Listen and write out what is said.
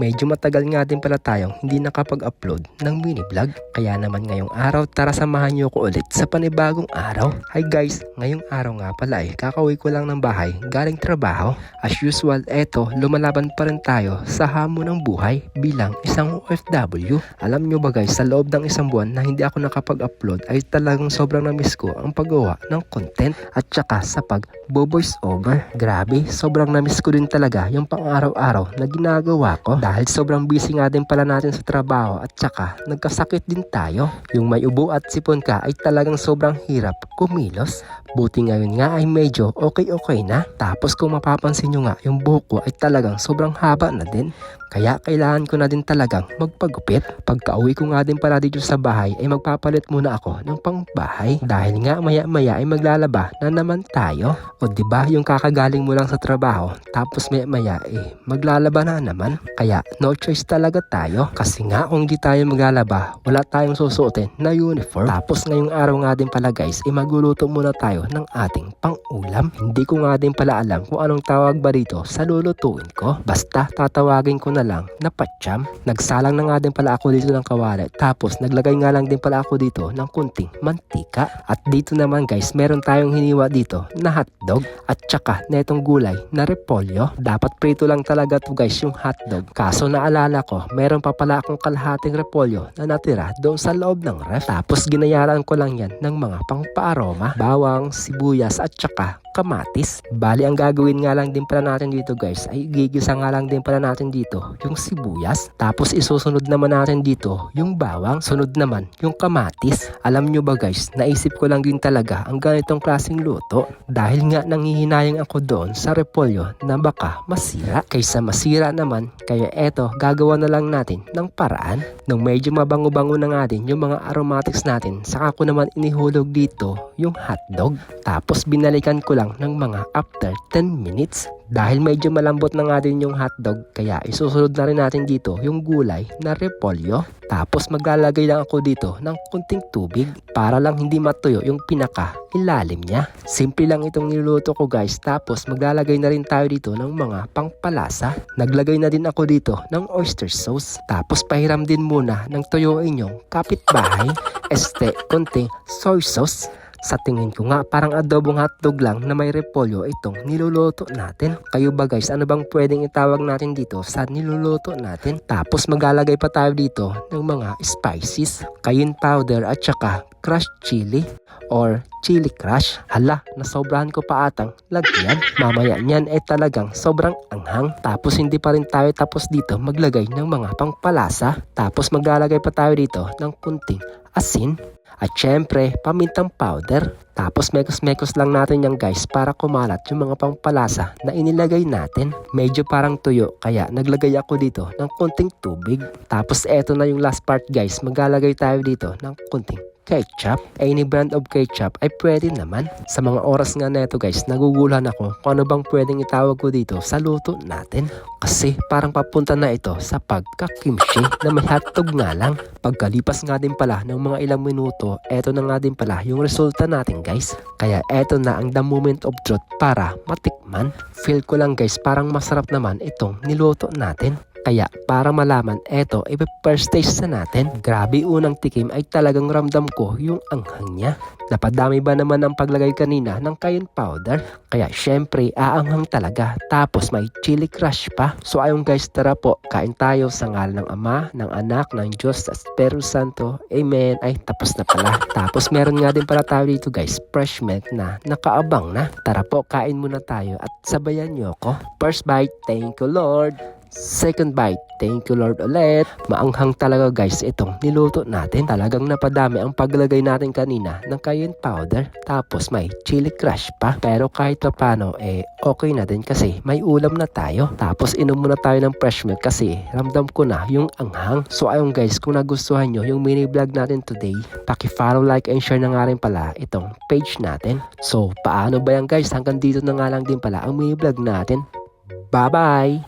Medyo matagal nga din pala tayong hindi nakapag-upload ng mini vlog. Kaya naman ngayong araw, tara samahan niyo ko ulit sa panibagong araw. Hi guys, ngayong araw nga pala kakauwi ko lang ng bahay galing trabaho. As usual, eto, lumalaban pa rin tayo sa hamon ng buhay bilang isang OFW. Alam nyo ba guys, sa loob ng isang buwan na hindi ako nakapag-upload ay talagang sobrang na-miss ko ang paggawa ng content at saka sa pag-voice over. Grabe, sobrang na-miss ko din talaga yung pang-araw-araw na ginagawa ko. Dahil sobrang busy nga din pala natin sa trabaho at saka nagkasakit din tayo. Yung may ubo at sipon ka ay talagang sobrang hirap kumilos. Buti ngayon nga ay medyo okay na. Tapos kung mapapansin nyo nga, yung buhok ko ay talagang sobrang haba na din. Kaya kailangan ko na din talagang magpagupit. Pagka-uwi ko nga din pala dito sa bahay ay magpapalit muna ako ng pangbahay. Dahil nga maya-maya ay maglalaba na naman tayo. O diba yung kakagaling mo lang sa trabaho tapos maya-maya maglalaba na naman. Kaya no choice talaga tayo. Kasi nga kung di tayo maglalaba, wala tayong susuotin na uniform. Tapos ngayong araw nga din pala guys, magluluto muna tayo ng ating pang-ulam. Hindi ko nga din pala alam kung anong tawag ba dito sa lulutuin ko. Basta tatawagin ko na lang na patsyam. Nagsalang na nga din pala ako dito ng kawali. Tapos naglagay nga lang din pala ako dito ng kunting mantika. At dito naman guys, meron tayong hiniwa dito na hotdog. At saka na itong gulay na repolyo. Dapat prito lang talaga to guys yung hotdog. Kaso naalala ko, meron pa pala akong kalahating repolyo na natira doon sa loob ng ref. Tapos ginayaran ko lang yan ng mga pangpaaroma, bawang, sibuyas at saka kamatis. Bali ang gagawin nga lang din pala natin dito guys ay gigisa nga lang din pala natin dito yung sibuyas. Tapos isusunod naman natin dito yung bawang. Sunod naman yung kamatis. Alam nyo ba guys, naisip ko lang din talaga ang ganitong klaseng luto. Dahil nga nanghihinayang ako doon sa repolyo na baka masira. Kaysa masira naman, kaya eto gagawa na lang natin ng paraan. Nung medyo mabango-bango na nga din yung mga aromatics natin, saka ko naman inihulog dito yung hotdog. Tapos binalikan ko lang ng mga after 10 minutes. Dahil medyo malambot na nga din yung hotdog, kaya isusunod na rin natin dito yung gulay na repolyo. Tapos maglalagay lang ako dito ng kunting tubig para lang hindi matuyo yung pinaka ilalim niya. Simple lang itong niluluto ko guys. Tapos maglalagay na rin tayo dito ng mga pangpalasa. Naglagay na din ako dito ng oyster sauce. Tapos pahiram din muna ng tuyuin yung kapitbahay kunting soy sauce. Sa tingin ko nga parang adobong hotdog lang na may repolyo itong niluluto natin. Kayo ba guys, ano bang pwedeng itawag natin dito sa niluluto natin? Tapos maglalagay pa tayo dito ng mga spices, cayenne powder at saka crushed chili or chili crush. Hala, nasobrahan ko pa atang lagyan. Mamaya niyan talagang sobrang anghang. Tapos hindi pa rin tayo tapos dito maglagay ng mga pangpalasa. Tapos maglalagay pa tayo dito ng kunting asin. At syempre, pamintang powder. Tapos mekos-mekos lang natin yan guys para kumalat yung mga pangpalasa na inilagay natin. Medyo parang tuyo kaya naglagay ako dito ng kunting tubig. Tapos eto na yung last part guys, maglalagay tayo dito ng kunting ketchup. Any brand of ketchup ay pwede naman. Sa mga oras nga neto guys, naguguluhan ako kung ano bang pwedeng itawag ko dito sa luto natin. Kasi parang papunta na ito sa pagka-kimchi na may hotdog nga lang. Pagkalipas nga din pala ng mga ilang minuto, eto na nga din pala yung resulta natin guys. Kaya eto na ang the moment of truth para matikman. Feel ko lang guys, parang masarap naman itong niluto natin. Kaya para malaman, eto, first taste na natin. Grabe, unang tikim ay talagang ramdam ko yung anghang niya. Napadami ba naman ang paglagay kanina ng cayenne powder? Kaya syempre, aanghang talaga. Tapos may chili crush pa. So ayun guys, tara po, kain tayo sa ngalan ng Ama, ng Anak, ng Diyos, at Espiritu Santo. Amen. Ay, tapos na pala. Tapos meron nga din pala tayo dito guys, fresh milk na nakaabang na. Tara po, kain muna tayo at sabayan nyo ako. First bite, thank you Lord. Second bite, thank you Lord ulit. Maanghang talaga guys itong niluto natin. Talagang napadami ang paglagay natin kanina ng cayenne powder. Tapos may chili crush pa. Pero kahit pa paano okay na din kasi may ulam na tayo. Tapos inom muna tayo ng fresh milk kasi ramdam ko na yung anghang. So ayun guys, kung nagustuhan nyo yung mini vlog natin today, paki-follow, like and share na nga rin pala itong page natin. So paano ba yan guys? Hanggang dito na nga lang din pala ang mini vlog natin. Bye bye!